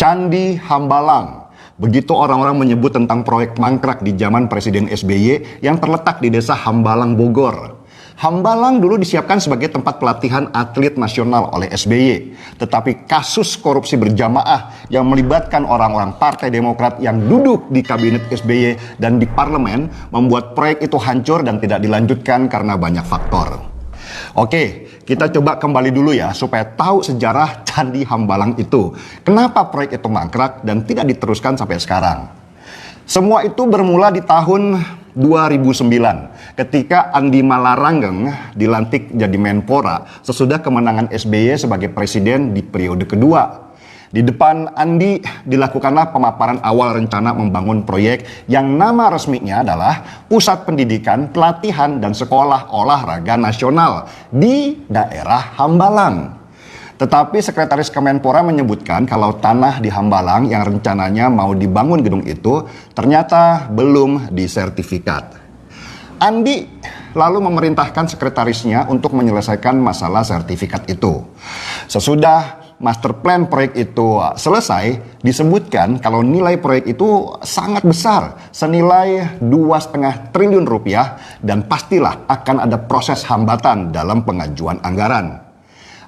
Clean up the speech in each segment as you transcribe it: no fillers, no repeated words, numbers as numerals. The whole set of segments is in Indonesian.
Candi Hambalang. Begitu orang-orang menyebut tentang proyek mangkrak di zaman Presiden SBY yang terletak di desa Hambalang, Bogor. Hambalang dulu disiapkan sebagai tempat pelatihan atlet nasional oleh SBY. Tetapi kasus korupsi berjamaah yang melibatkan orang-orang Partai Demokrat yang duduk di kabinet SBY dan di parlemen membuat proyek itu hancur dan tidak dilanjutkan karena banyak faktor. Oke, kita coba kembali dulu ya supaya tahu sejarah Candi Hambalang itu. Kenapa proyek itu mangkrak dan tidak diteruskan sampai sekarang? Semua itu bermula di tahun 2009 ketika Andi Malaranggeng dilantik jadi Menpora sesudah kemenangan SBY sebagai presiden di periode kedua. Di depan Andi dilakukanlah pemaparan awal rencana membangun proyek yang nama resminya adalah Pusat Pendidikan, Pelatihan, dan Sekolah Olahraga Nasional di daerah Hambalang. Tetapi Sekretaris Kemenpora menyebutkan kalau tanah di Hambalang yang rencananya mau dibangun gedung itu ternyata belum disertifikat. Andi lalu memerintahkan sekretarisnya untuk menyelesaikan masalah sertifikat itu. Sesudah master plan proyek itu selesai, disebutkan kalau nilai proyek itu sangat besar, senilai 2,5 triliun rupiah, dan pastilah akan ada proses hambatan dalam pengajuan anggaran.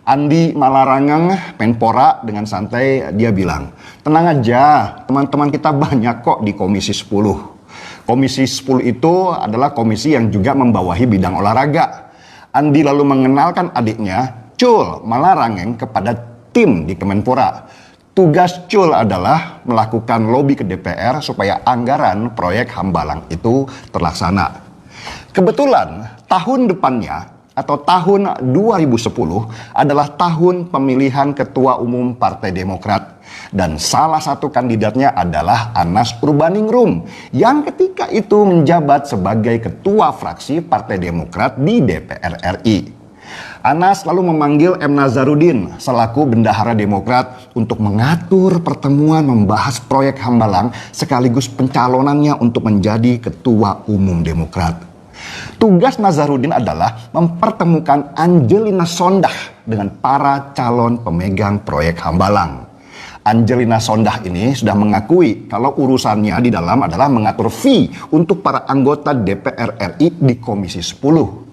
Andi Malaranggeng, Menpora, dengan santai dia bilang, tenang aja, teman-teman kita banyak kok di Komisi 10. Komisi 10 itu adalah komisi yang juga membawahi bidang olahraga. Andi lalu mengenalkan adiknya, Cul Malaranggeng, kepada tim di Kemenpora. Tugas Cul adalah melakukan lobi ke DPR supaya anggaran proyek Hambalang itu terlaksana. Kebetulan tahun depannya atau tahun 2010 adalah tahun pemilihan Ketua Umum Partai Demokrat. Dan salah satu kandidatnya adalah Anas Urbaningrum yang ketika itu menjabat sebagai Ketua Fraksi Partai Demokrat di DPR RI. Anas lalu memanggil M. Nazarudin selaku bendahara Demokrat untuk mengatur pertemuan membahas proyek Hambalang sekaligus pencalonannya untuk menjadi Ketua Umum Demokrat. Tugas Nazarudin adalah mempertemukan Angelina Sondah dengan para calon pemegang proyek Hambalang. Angelina Sondah ini sudah mengakui kalau urusannya di dalam adalah mengatur fee untuk para anggota DPR RI di Komisi 10.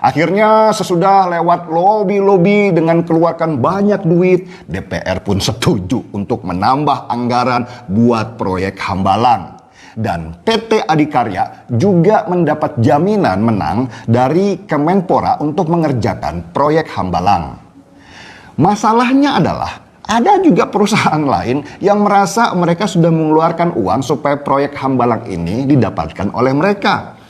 Akhirnya sesudah lewat lobi-lobi dengan keluarkan banyak duit, DPR pun setuju untuk menambah anggaran buat proyek Hambalang. Dan PT Adikarya juga mendapat jaminan menang dari Kemenpora untuk mengerjakan proyek Hambalang. Masalahnya adalah ada juga perusahaan lain yang merasa mereka sudah mengeluarkan uang supaya proyek Hambalang ini didapatkan oleh mereka.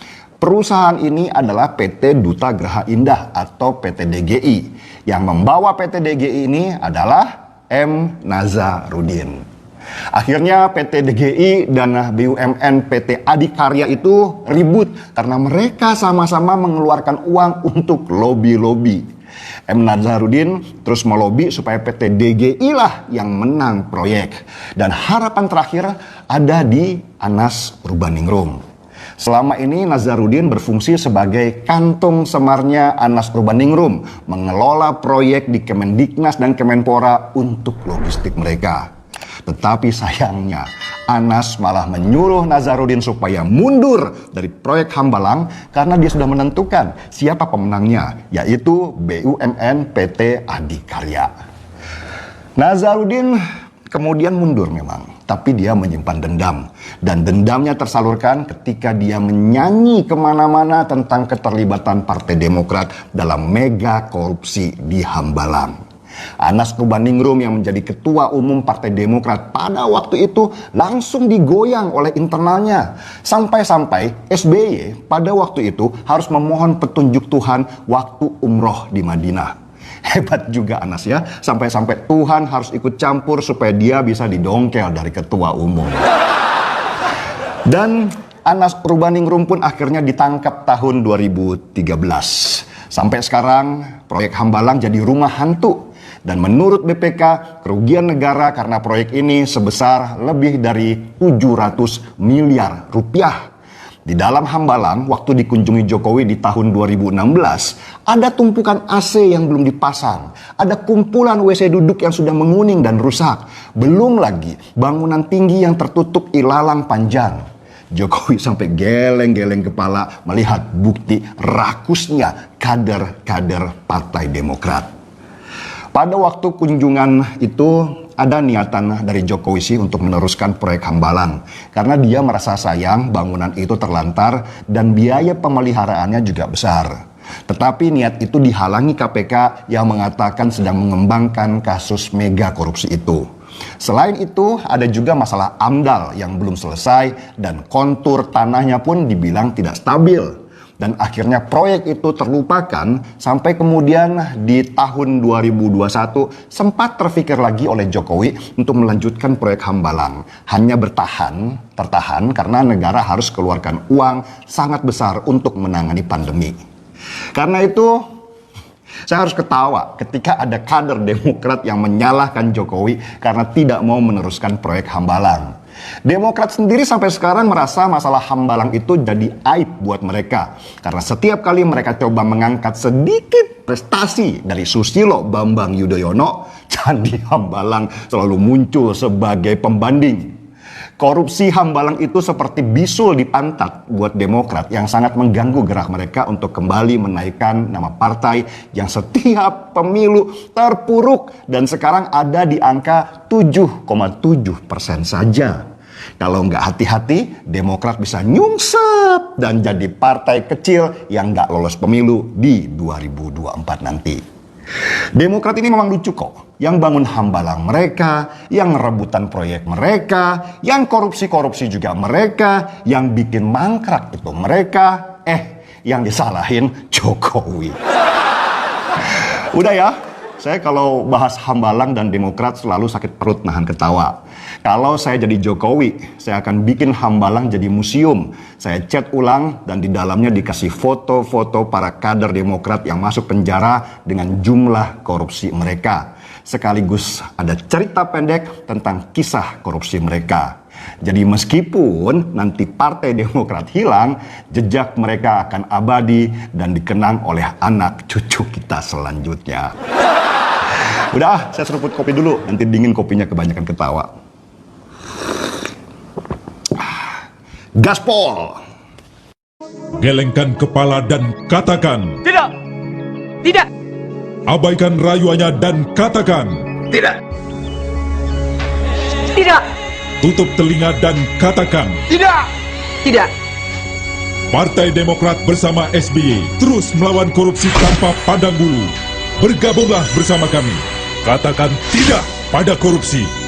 Perusahaan ini adalah PT Duta Graha Indah atau PT DGI. Yang membawa PT DGI ini adalah M. Nazarudin. Akhirnya PT DGI dan BUMN PT Adikarya itu ribut karena mereka sama-sama mengeluarkan uang untuk lobi-lobi. M. Nazarudin terus melobi supaya PT DGI lah yang menang proyek. Dan harapan terakhir ada di Anas Urbaningrum. Selama ini Nazarudin berfungsi sebagai kantung semarnya Anas Urbaningrum, mengelola proyek di Kemendiknas dan Kemenpora untuk logistik mereka. Tetapi sayangnya Anas malah menyuruh Nazarudin supaya mundur dari proyek Hambalang karena dia sudah menentukan siapa pemenangnya, yaitu BUMN PT Adikarya. Nazarudin kemudian mundur memang, tapi dia menyimpan dendam. Dan dendamnya tersalurkan ketika dia menyanyi kemana-mana tentang keterlibatan Partai Demokrat dalam mega korupsi di Hambalang. Anas Urbaningrum yang menjadi Ketua Umum Partai Demokrat pada waktu itu langsung digoyang oleh internalnya. Sampai-sampai SBY pada waktu itu harus memohon petunjuk Tuhan waktu umroh di Madinah. Hebat juga Anas ya, sampai-sampai Tuhan harus ikut campur supaya dia bisa didongkel dari Ketua Umum. Dan Anas Urbaningrum pun akhirnya ditangkap tahun 2013. Sampai sekarang proyek Hambalang jadi rumah hantu. Dan menurut BPK, kerugian negara karena proyek ini sebesar lebih dari 700 miliar rupiah. Di dalam Hambalang, waktu dikunjungi Jokowi di tahun 2016, ada tumpukan AC yang belum dipasang. Ada kumpulan WC duduk yang sudah menguning dan rusak. Belum lagi bangunan tinggi yang tertutup ilalang panjang. Jokowi sampai geleng-geleng kepala melihat bukti rakusnya kader-kader Partai Demokrat. Pada waktu kunjungan itu, ada niatan dari Jokowi sih untuk meneruskan proyek Hambalang. Karena dia merasa sayang bangunan itu terlantar dan biaya pemeliharaannya juga besar. Tetapi niat itu dihalangi KPK yang mengatakan sedang mengembangkan kasus mega korupsi itu. Selain itu, ada juga masalah AMDAL yang belum selesai dan kontur tanahnya pun dibilang tidak stabil. Dan akhirnya proyek itu terlupakan sampai kemudian di tahun 2021 sempat terfikir lagi oleh Jokowi untuk melanjutkan proyek Hambalang. Hanya tertahan karena negara harus keluarkan uang sangat besar untuk menangani pandemi. Karena itu saya harus ketawa ketika ada kader Demokrat yang menyalahkan Jokowi karena tidak mau meneruskan proyek Hambalang. Demokrat sendiri sampai sekarang merasa masalah Hambalang itu jadi aib buat mereka. Karena setiap kali mereka coba mengangkat sedikit prestasi dari Susilo Bambang Yudhoyono, Candi Hambalang selalu muncul sebagai pembanding. Korupsi Hambalang itu seperti bisul di pantat buat Demokrat yang sangat mengganggu gerak mereka untuk kembali menaikkan nama partai yang setiap pemilu terpuruk dan sekarang ada di angka 7,7% saja. Kalau nggak hati-hati, Demokrat bisa nyungsep dan jadi partai kecil yang nggak lolos pemilu di 2024 nanti. Demokrat ini memang lucu kok. Yang bangun Hambalang mereka, yang rebutan proyek mereka, yang korupsi-korupsi juga mereka, yang bikin mangkrak itu mereka, yang disalahin Jokowi. Udah ya, saya kalau bahas Hambalang dan Demokrat selalu sakit perut nahan ketawa. Kalau saya jadi Jokowi, saya akan bikin Hambalang jadi museum. Saya cat ulang dan di dalamnya dikasih foto-foto para kader Demokrat yang masuk penjara dengan jumlah korupsi mereka. Sekaligus ada cerita pendek tentang kisah korupsi mereka. Jadi meskipun nanti Partai Demokrat hilang, jejak mereka akan abadi dan dikenang oleh anak cucu kita selanjutnya. Udah, saya seruput kopi dulu, nanti dingin kopinya kebanyakan ketawa. Gaspol. Gelengkan kepala dan katakan Tidak. Tidak. abaikan rayuannya dan katakan Tidak. Tidak. tutup telinga dan katakan Tidak. Tidak. Partai Demokrat bersama SBY terus melawan korupsi tanpa pandang bulu. Bergabunglah bersama kami. Katakan tidak pada korupsi.